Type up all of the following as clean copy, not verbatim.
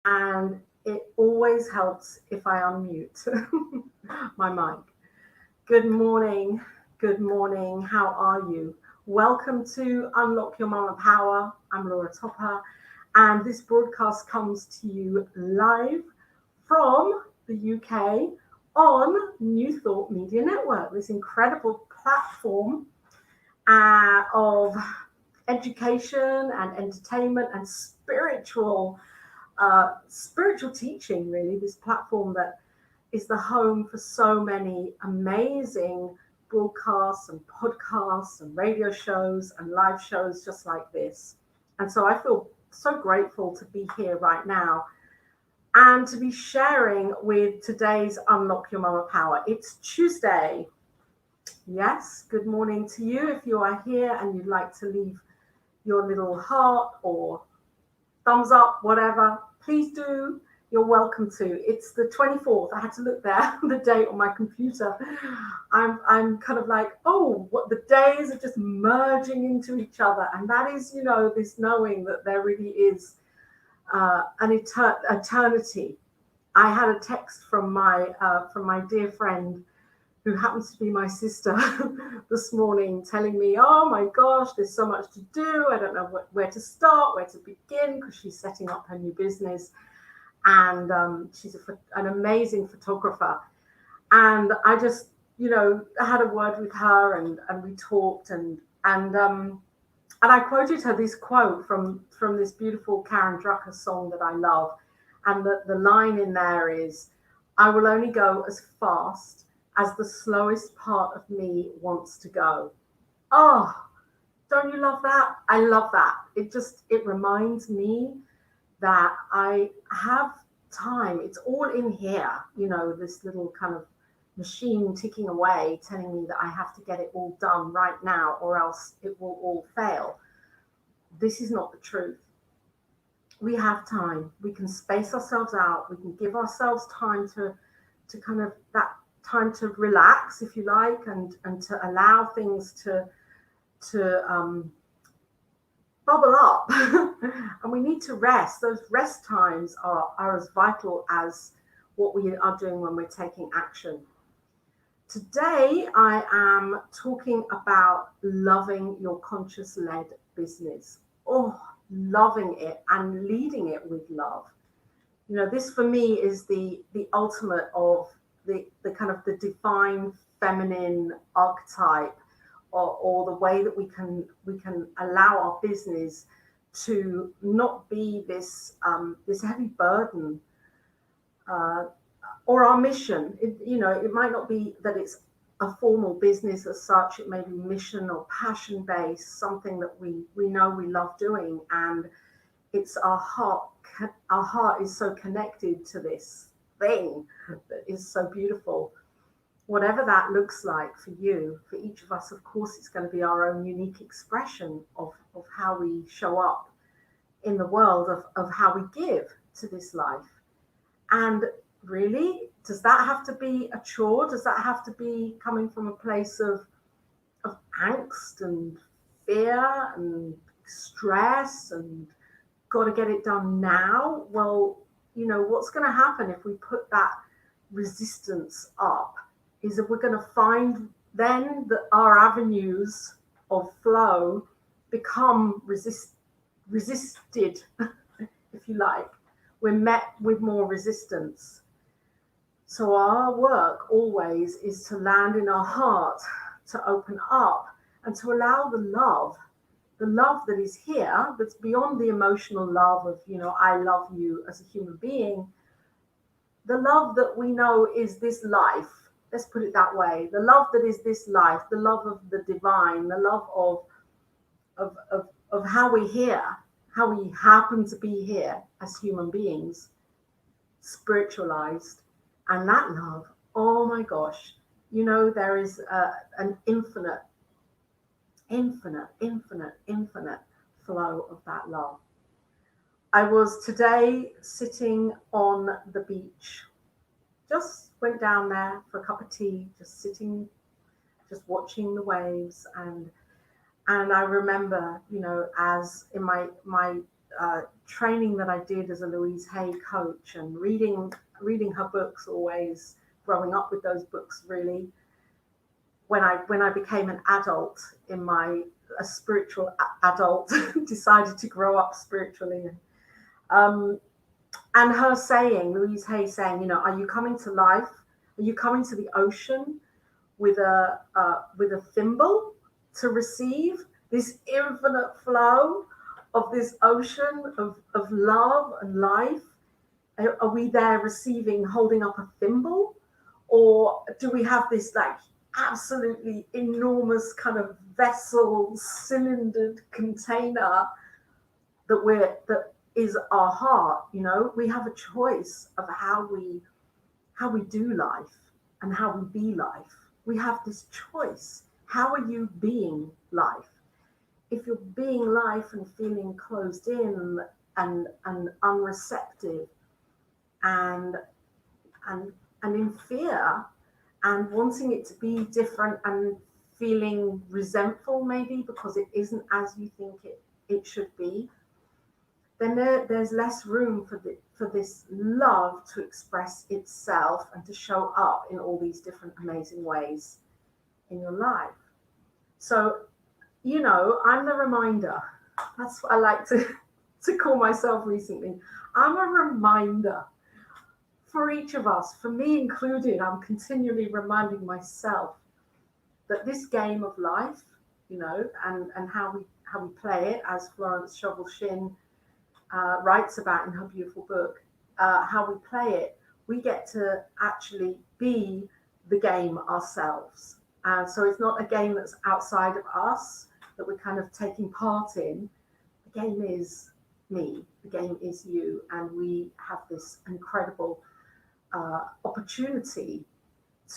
and it always helps if I unmute my mic. Good morning. Good morning. How are you? Welcome to Unlock Your Mama Power. I'm Laura Topper, and this broadcast comes to you live from the UK on New Thought Media Network, this incredible platform of education and entertainment and spiritual teaching, really. This platform that is the home for so many amazing broadcasts and podcasts and radio shows and live shows just like this. And so I feel so grateful to be here right now and to be sharing with today's Unlock Your Mama Power. It's Tuesday. Yes, good morning to you. If you are here and you'd like to leave your little heart or thumbs up, whatever, please do. You're welcome to. It's the 24th. I had to look there, the date on my computer. I'm kind of like, oh, what, the days are just merging into each other. And that is, this knowing that there really is an eternity. I had a text from my dear friend who happens to be my sister this morning, telling me, oh my gosh, there's so much to do. I don't know where to start, where to begin, because she's setting up her new business. And she's an amazing photographer. And I just, had a word with her and we talked and I quoted her this quote from this beautiful Karen Drucker song that I love. And the line in there is, I will only go as fast as the slowest part of me wants to go. Oh, don't you love that? I love that. It reminds me that I have time. It's all in here, this little kind of machine ticking away, telling me that I have to get it all done right now or else it will all fail. This is not the truth. We have time. We can space ourselves out. We can give ourselves time to kind of that time to relax, if you like, and to allow things to bubble up. And we need to rest. Those rest times are as vital as what we are doing when we're taking action. Today, I am talking about loving your conscious-led business. Oh, loving it and leading it with love. This for me is the ultimate of the kind of the divine feminine archetype, or the way that we can allow our business to not be this heavy burden, or our mission. It might not be that it's a formal business as such. It may be mission or passion based, something that we know we love doing, and it's our heart. Our heart is so connected to this thing that is so beautiful. Whatever that looks like for you, for each of us, of course, it's going to be our own unique expression of how we show up in the world, of how we give to this life. And really, does that have to be a chore? Does that have to be coming from a place of angst and fear and stress and got to get it done now? Well, what's going to happen if we put that resistance up is that we're going to find then that our avenues of flow become resisted, if you like. We're met with more resistance. So our work always is to land in our heart, to open up and to allow the love that is here, that's beyond the emotional love of, I love you as a human being. The love that we know is this life. Let's put it that way. The love that is this life, the love of the divine, the love of how we're here, how we happen to be here as human beings, spiritualized. And that love, oh my gosh, there is an infinite flow of that love. I was today sitting on the beach, just went down there for a cup of tea, just sitting, just watching the waves. And I remember, as in my training that I did as a Louise Hay coach, and reading her books always, growing up with those books really. When I became an adult in a spiritual adult, decided to grow up spiritually, um, and her saying, Louise Hay saying, are you coming to life? Are you coming to the ocean with a thimble to receive this infinite flow of this ocean of love and life? Are we there receiving, holding up a thimble? Or do we have this like absolutely enormous kind of vessel, cylindered container that is our heart? We have a choice of how we do life and how we be life. We have this choice. How are you being life? If you're being life and feeling closed in and unreceptive and in fear and wanting it to be different and feeling resentful maybe because it isn't as you think it should be, then there's less room for this love to express itself and to show up in all these different amazing ways in your life. So, I'm the reminder. That's what I like to call myself recently. I'm a reminder for each of us, for me included. I'm continually reminding myself that this game of life, and how we play it, as Florence Scovel Shinn writes about in her beautiful book, how we play it, we get to actually be the game ourselves. So it's not a game that's outside of us that we're kind of taking part in. The game is me, the game is you, and we have this incredible opportunity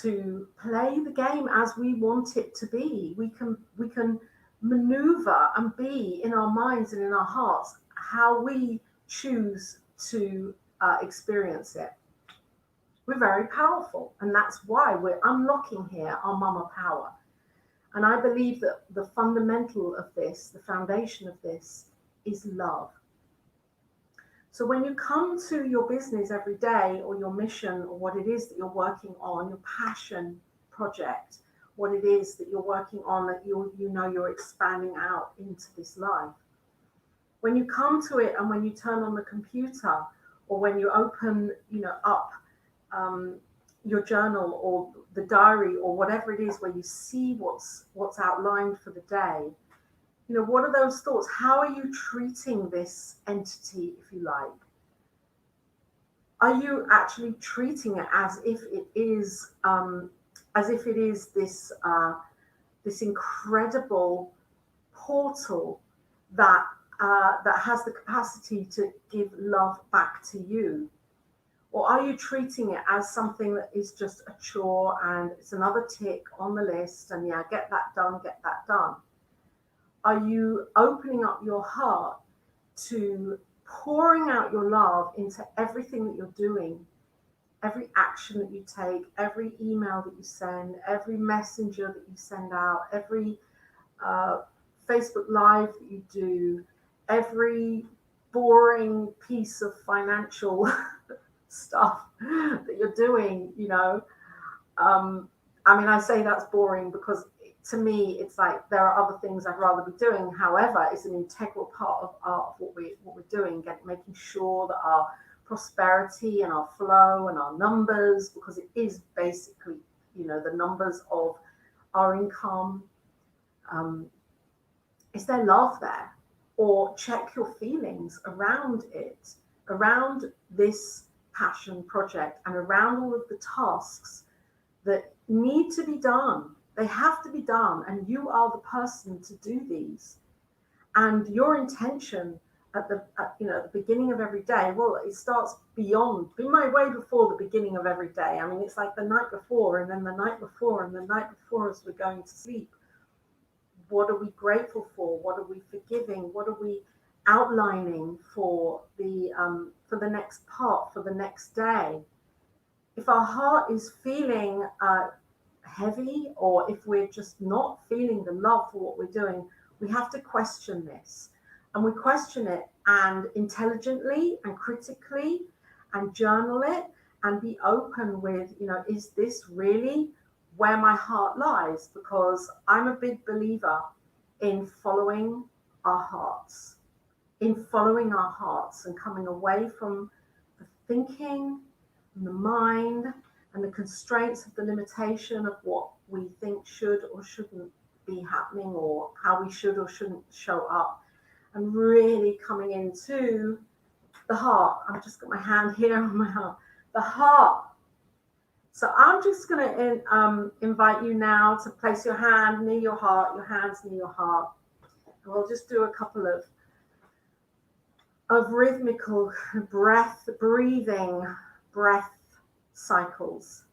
to play the game as we want it to be. We can maneuver and be in our minds and in our hearts how we choose to experience it. We're very powerful, and that's why we're unlocking here our mama power. And I believe that the fundamental of this, the foundation of this, is love. So when you come to your business every day, or your mission, or what it is that you're working on, your passion project, what it is that you're working on, that you're expanding out into this life. When you come to it, and when you turn on the computer, or when you open, up your journal or the diary or whatever it is, where you see what's outlined for the day, what are those thoughts? How are you treating this entity, if you like? Are you actually treating it as if it is this incredible portal that has the capacity to give love back to you? Or are you treating it as something that is just a chore and it's another tick on the list, and get that done, get that done? Are you opening up your heart to pouring out your love into everything that you're doing, every action that you take, every email that you send, every messenger that you send out, every Facebook Live that you do, every boring piece of financial stuff that you're doing? I say that's boring because to me it's like there are other things I'd rather be doing. However, it's an integral part of what we're doing, making sure that our prosperity and our flow and our numbers, because it is basically the numbers of our income, is there love there? Or check your feelings around it, around this passion project, and around all of the tasks that need to be done. They have to be done, and you are the person to do these. And your intention at the beginning of every day, well, it starts way before the beginning of every day. It's like the night before, and then the night before, and the night before as we're going to sleep. What are we grateful for? What are we forgiving? What are we outlining for the next part, for the next day? If our heart is feeling heavy, or if we're just not feeling the love for what we're doing, we have to question this. And we question it and intelligently and critically and journal it and be open with, is this really where my heart lies? Because I'm a big believer in following our hearts, and coming away from the thinking and the mind and the constraints of the limitation of what we think should or shouldn't be happening, or how we should or shouldn't show up, and really coming into the heart. I've just got my hand here on my heart. The heart. So I'm just going to invite you now to place your hand near your heart, your hands near your heart. And we'll just do a couple of rhythmical breathing cycles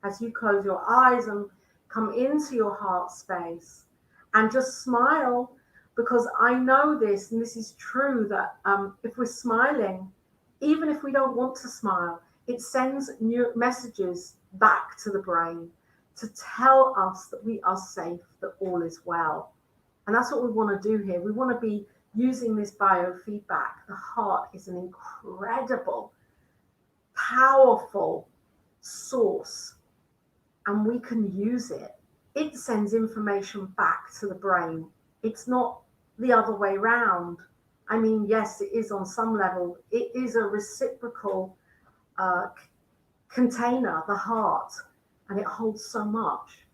as you close your eyes and come into your heart space, and just smile, because I know this, and this is true, that if we're smiling, even if we don't want to smile, it sends new messages back to the brain to tell us that we are safe, that all is well. And that's what we want to do here. We want to be using this biofeedback. The heart is an incredible, powerful source, and we can use it. It sends information back to the brain. It's not the other way around. I mean, yes, it is on some level. It is a reciprocal container, the heart, and it holds so much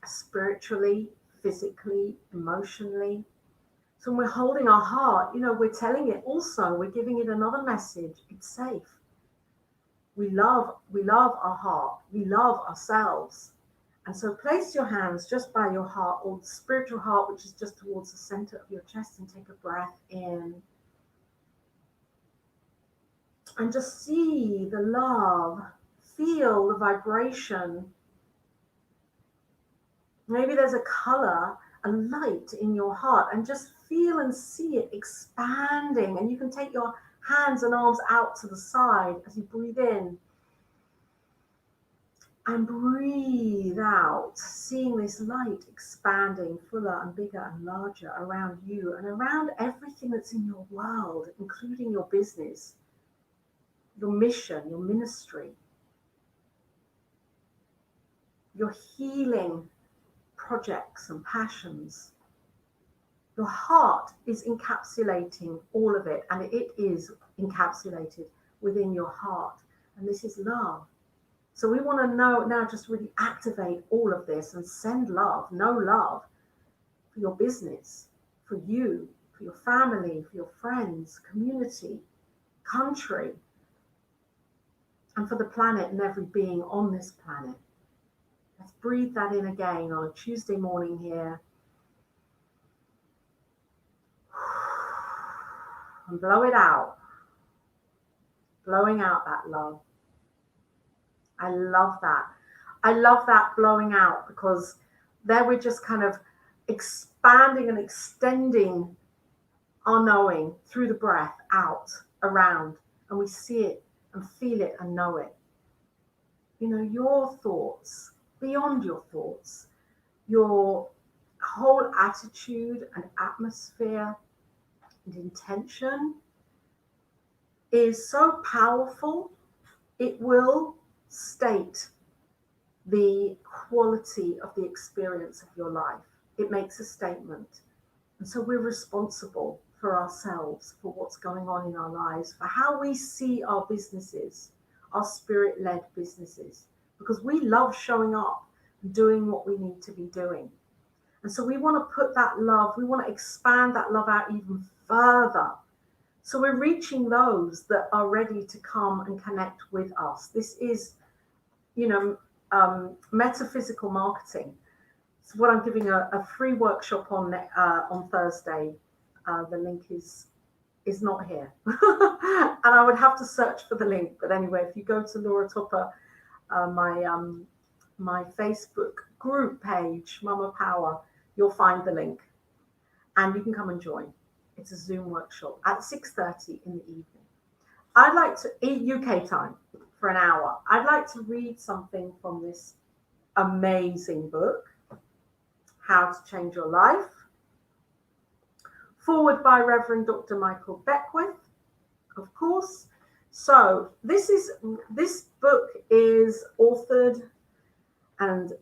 spiritually, physically, emotionally. So when we're holding our heart, we're telling it also, we're giving it another message. It's safe. We love our heart. We love ourselves. And so place your hands just by your heart, or the spiritual heart, which is just towards the center of your chest, and take a breath in. And just see the love, feel the vibration. Maybe there's a color, a light in your heart, and just feel and see it expanding. And you can take your hands and arms out to the side as you breathe in. And breathe out, seeing this light expanding fuller and bigger and larger around you and around everything that's in your world, including your business, your mission, your ministry, your healing projects and passions. Your heart is encapsulating all of it, and it is encapsulated within your heart. And this is love. So we want to now just really activate all of this and send love, know love for your business, for you, for your family, for your friends, community, country, and for the planet and every being on this planet. Let's breathe that in again on a Tuesday morning here. And blow it out. Blowing out that love. I love that. I love that blowing out, because there we're just kind of expanding and extending our knowing through the breath out, around, and we see it and feel it and know it. Your thoughts, beyond your thoughts, your whole attitude and atmosphere and intention is so powerful. It will state the quality of the experience of your life. It makes a statement. And so we're responsible for ourselves, for what's going on in our lives, for how we see our businesses, our spirit-led businesses, because we love showing up and doing what we need to be doing. And so we want to put that love, we want to expand that love out even further. So we're reaching those that are ready to come and connect with us. This is, metaphysical marketing. It's what I'm giving a free workshop on Thursday. The link is not here. And I would have to search for the link. But anyway, if you go to Laura Topper, my Facebook group page, Mama Power, you'll find the link. And you can come and join. It's a Zoom workshop at 6:30 in the evening. I'd like to, UK time, for an hour, I'd like to read something from this amazing book, How to Change Your Life, Forward by Reverend Dr. Michael Beckwith, of course. So this book is authored and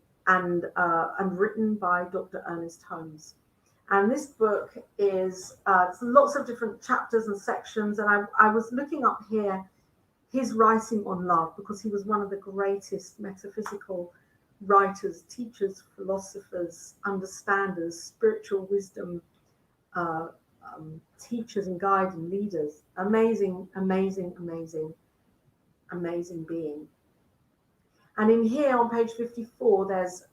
written by Dr. Ernest Holmes. And this book is lots of different chapters and sections. And I was looking up here his writing on love, because he was one of the greatest metaphysical writers, teachers, philosophers, understanders, spiritual wisdom teachers and guides and leaders. Amazing, amazing, amazing, amazing being. And in here on page 54,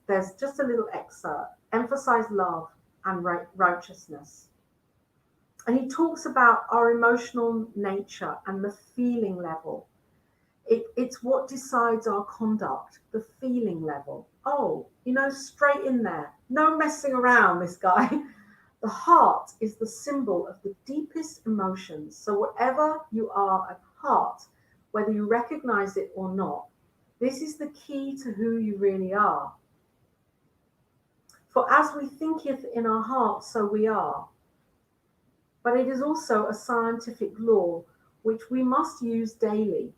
there's just a little excerpt. Emphasize love and righteousness. And he talks about our emotional nature and the feeling level. It's what decides our conduct, the feeling level. Oh, straight in there. No messing around, this guy. The heart is the symbol of the deepest emotions. So whatever you are at heart, whether you recognize it or not, this is the key to who you really are. For as we thinketh in our heart, so we are. But it is also a scientific law which we must use daily.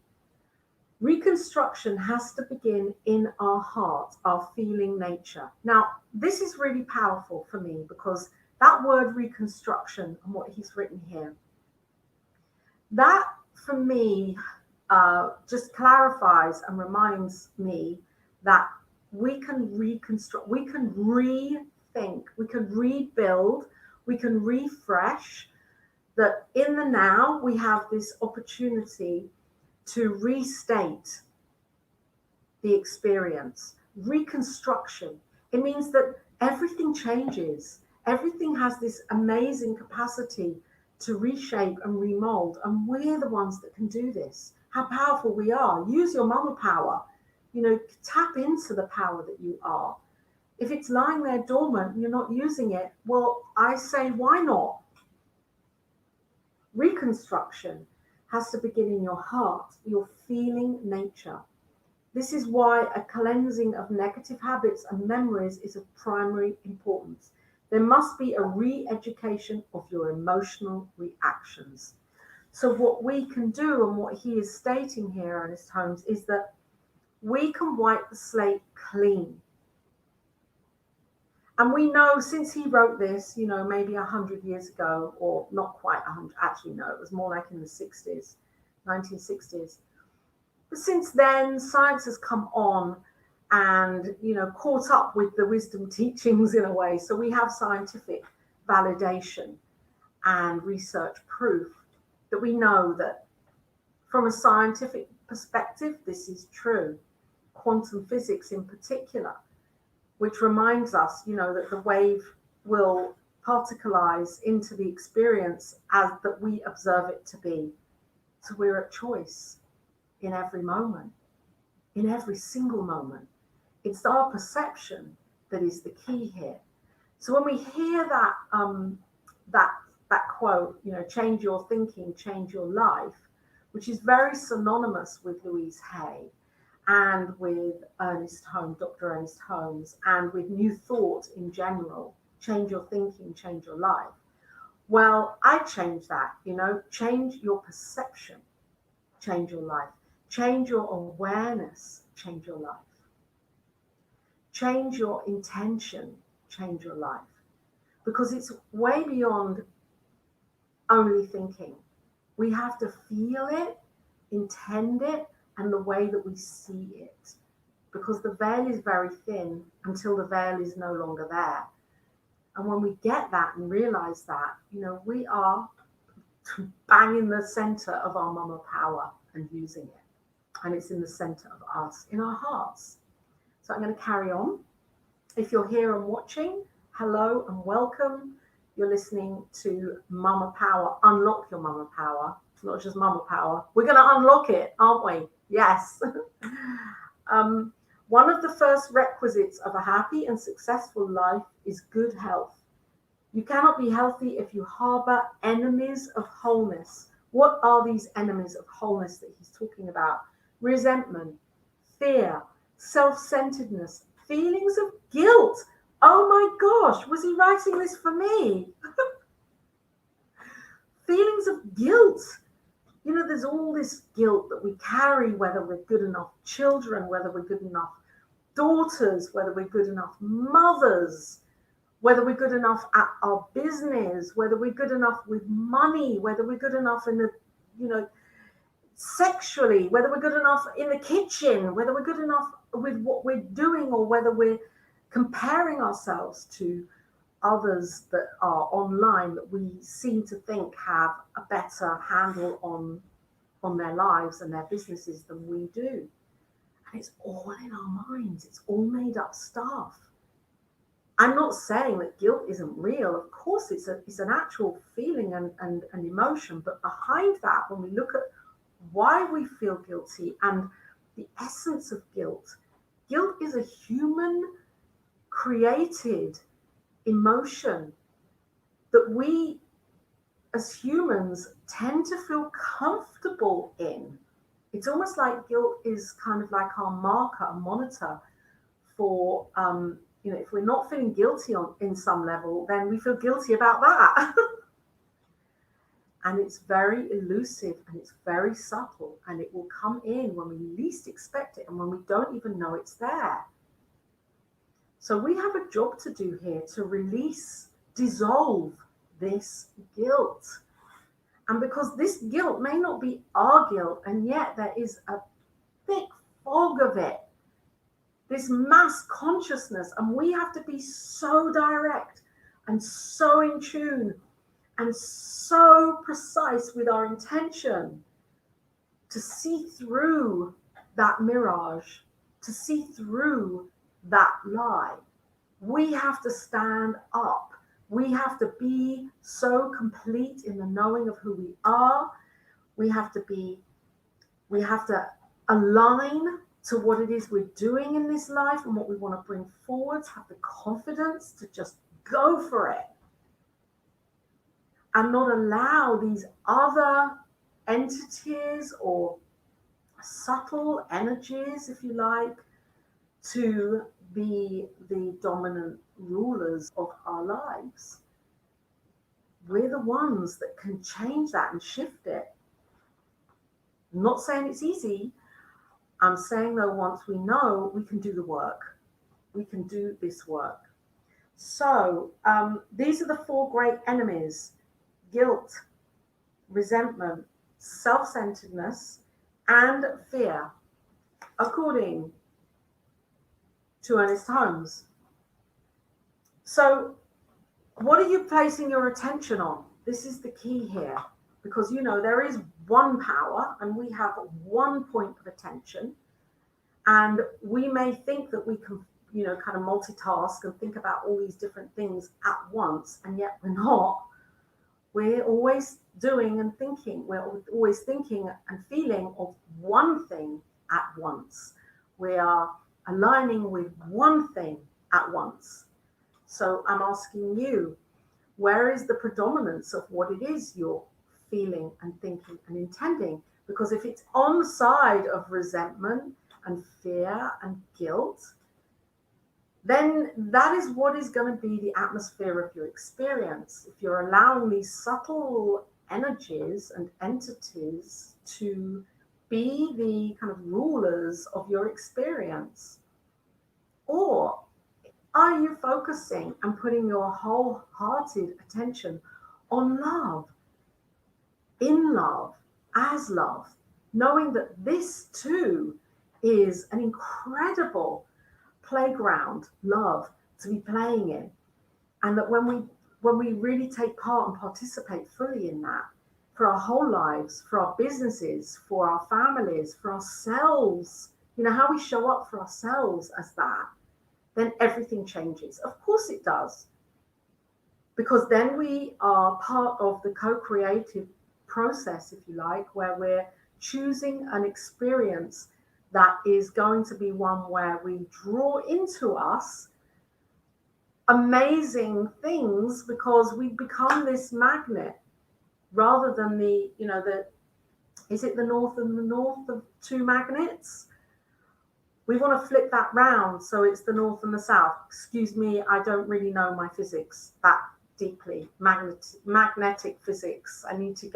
Reconstruction has to begin in our heart, our feeling nature. Now, this is really powerful for me, because that word reconstruction and what he's written here, that for me just clarifies and reminds me that we can reconstruct, we can rethink, we can rebuild, we can refresh, that in the now we have this opportunity to restate the experience. Reconstruction, it means that everything changes. Everything has this amazing capacity to reshape and remold, and we're the ones that can do this. How powerful we are. Use your mama power. Tap into the power that you are. If it's lying there dormant and you're not using it, well, I say, why not? Reconstruction has to begin in your heart, your feeling nature. This is why a cleansing of negative habits and memories is of primary importance. There must be a re-education of your emotional reactions. So what we can do, and what he is stating here, Ernest Holmes, is that we can wipe the slate clean. And we know, since he wrote this, maybe 100 years ago, or not quite 100, actually no, it was more like in the 60s, 1960s. But since then, science has come on and, caught up with the wisdom teachings in a way. So we have scientific validation and research proof that we know that from a scientific perspective, this is true. Quantum physics in particular, which reminds us, that the wave will particleize into the experience as that we observe it to be. So we're at choice in every moment, in every single moment. It's our perception that is the key here. So when we hear that that quote, change your thinking, change your life, which is very synonymous with Louise Hay and with Dr. Ernest Holmes, and with New Thought in general, change your thinking, change your life. Well, I change that, change your perception, change your life, change your awareness, change your life, change your intention, change your life, because it's way beyond only thinking. We have to feel it, intend it, and the way that we see it, because the veil is very thin until the veil is no longer there. And when we get that and realize that, we are bang in the center of our mama power and using it. And it's in the center of us, in our hearts. So I'm going to carry on. If you're here and watching, hello and welcome. You're listening to Mama Power, Unlock Your Mama Power. It's not just Mama Power. We're going to unlock it, aren't we? Yes. One of the first requisites of a happy and successful life is good health. You cannot be healthy if you harbor enemies of wholeness. What are these enemies of wholeness that he's talking about? Resentment, fear, self-centeredness, feelings of guilt. Oh my gosh, was he writing this for me? feelings of guilt. You know, there's all this guilt that we carry, whether we're good enough children, whether we're good enough daughters, whether we're good enough mothers, whether we're good enough at our business, whether we're good enough with money, whether we're good enough in the, you know, sexually, whether we're good enough in the kitchen, whether we're good enough with what we're doing, or whether we're comparing ourselves to others that are online that we seem to think have a better handle on their lives and their businesses than we do. And it's all in our minds. It's all made up stuff. I'm not saying that guilt isn't real. Of course, it's an actual feeling and emotion. But behind that, when we look at why we feel guilty and the essence of guilt, guilt is a human created emotion that we as humans tend to feel comfortable in. It's almost like guilt is kind of like our marker, a monitor for, you know, if we're not feeling guilty in some level, then we feel guilty about that. And it's very elusive and it's very subtle, and it will come in when we least expect it and when we don't even know it's there. So we have a job to do here to release, dissolve this guilt. And because this guilt may not be our guilt, and yet there is a thick fog of it, this mass consciousness, and we have to be so direct and so in tune and so precise with our intention to see through that mirage, to see through that lie. We have to stand up. We have to be so complete in the knowing of who we are. We have to align to what it is we're doing in this life and what we want to bring forward, have the confidence to just go for it and not allow these other entities or subtle energies, if you like, to be the dominant rulers of our lives. We're the ones that can change that and shift it. I'm not saying it's easy. I'm saying, though, once we know, we can do the work. We can do this work. So these are the four great enemies: guilt, resentment, self-centeredness, and fear, according to Ernest Holmes. So what are you placing your attention on? This is the key here, because, you know, there is one power and we have one point of attention, and we may think that we can, you know, kind of multitask and think about all these different things at once, and yet we're not. We're always doing and thinking. We're always thinking and feeling of one thing at once. We are aligning with one thing at once. So I'm asking you, where is the predominance of what it is you're feeling and thinking and intending? Because if it's on the side of resentment and fear and guilt, then that is what is going to be the atmosphere of your experience. If you're allowing these subtle energies and entities to be the kind of rulers of your experience. Or are you focusing and putting your wholehearted attention on love, in love, as love, knowing that this too is an incredible playground, love, to be playing in, and that when we really take part and participate fully in that, for our whole lives, for our businesses, for our families, for ourselves, you know, how we show up for ourselves as that, then everything changes. Of course it does, because then we are part of the co-creative process, if you like, where we're choosing an experience that is going to be one where we draw into us amazing things, because we become this magnet rather than is it the north and the north of two magnets? We want to flip that round so it's the north and the south. Excuse me, I don't really know my physics that deeply. Magnetic physics. I need to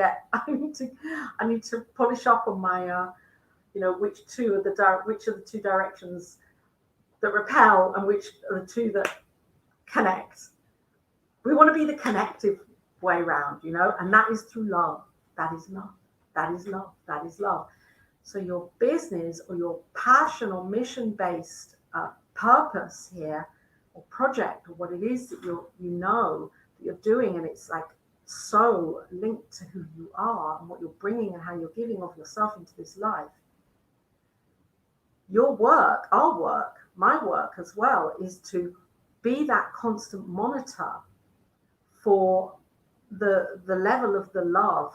polish up on my which are the two directions that repel and which are the two that connect. We want to be the connective way round, and that is through love. That is love. That is love. That is love. So your business or your passion or mission-based purpose here, or project, or what it is that that you're doing, and it's like so linked to who you are and what you're bringing and how you're giving of yourself into this life. Your work, our work, my work as well, is to be that constant monitor for the level of the love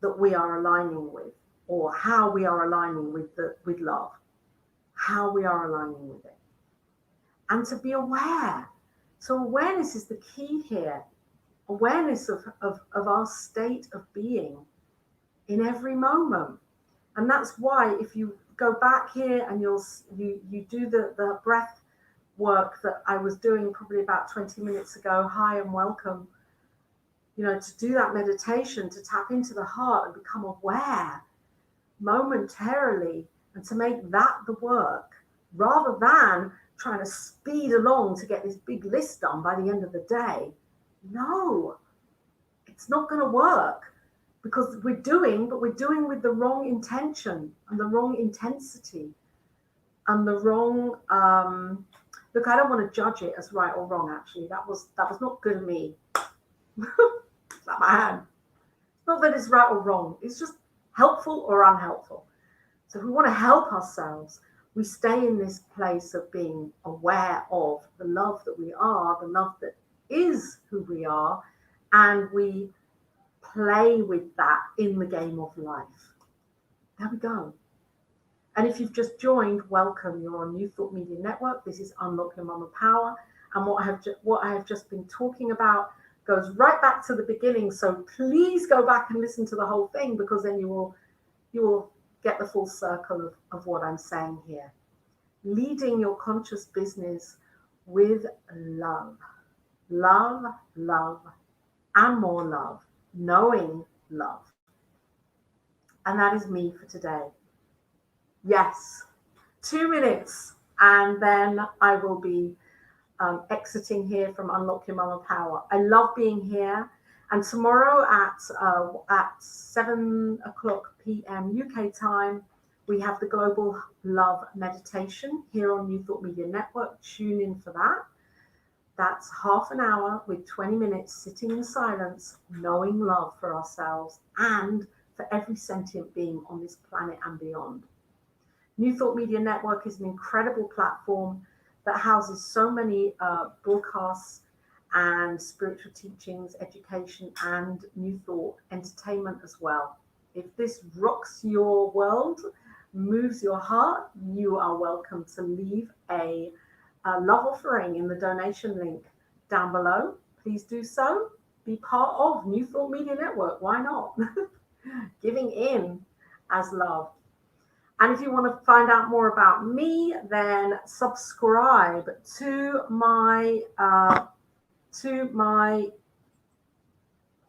that we are aligning with, or how we are aligning with love, how we are aligning with it, and to be aware. So awareness is the key here. Awareness of our state of being in every moment. And that's why if you go back here and you do the breath work that I was doing probably about 20 minutes ago, hi and welcome, to do that meditation, to tap into the heart and become aware momentarily, and to make that the work, rather than trying to speed along to get this big list done by the end of the day. No, it's not going to work, because we're doing with the wrong intention and the wrong intensity and the wrong look, I don't want to judge it as right or wrong. Actually, that was not good of me. Slap my hand. It's not that it's right or wrong, it's just helpful or unhelpful. So if we want to help ourselves, we stay in this place of being aware of the love that we are, the love that is who we are, and we play with that in the game of life. There we go. And if you've just joined, welcome. You're on New Thought Media Network. This is Unlock Your Mama Power. And what I have just been talking about goes right back to the beginning. So please go back and listen to the whole thing, because then you will get the full circle of what I'm saying here. Leading your conscious business with love. Love, love, and more love. Knowing love. And that is me for today. Yes, 2 minutes, and then I will be exiting here from Unlock Your Mama Power. I love being here, and tomorrow at 7 o'clock p.m. UK time, we have the Global Love Meditation here on New Thought Media Network. Tune in for that. That's half an hour with 20 minutes sitting in silence, knowing love for ourselves and for every sentient being on this planet and beyond. New Thought Media Network is an incredible platform that houses so many broadcasts and spiritual teachings, education, and new thought, entertainment as well. If this rocks your world, moves your heart, you are welcome to leave a love offering in the donation link down below. Please do so. Be part of New Thought Media Network. Why not? Giving in as love. And if you want to find out more about me, then subscribe to my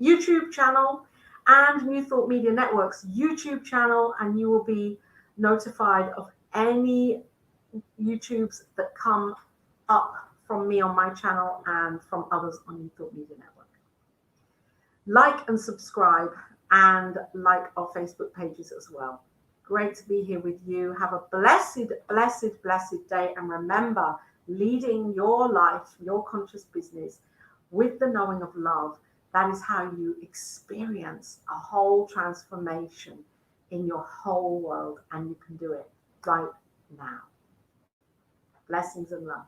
YouTube channel and New Thought Media Network's YouTube channel, and you will be notified of any YouTubes that come up from me on my channel and from others on New Thought Media Network. Like and subscribe, and like our Facebook pages as well. Great to be here with you. Have a blessed, blessed, blessed day. And remember, leading your life, your conscious business with the knowing of love, that is how you experience a whole transformation in your whole world. And you can do it right now. Blessings and love.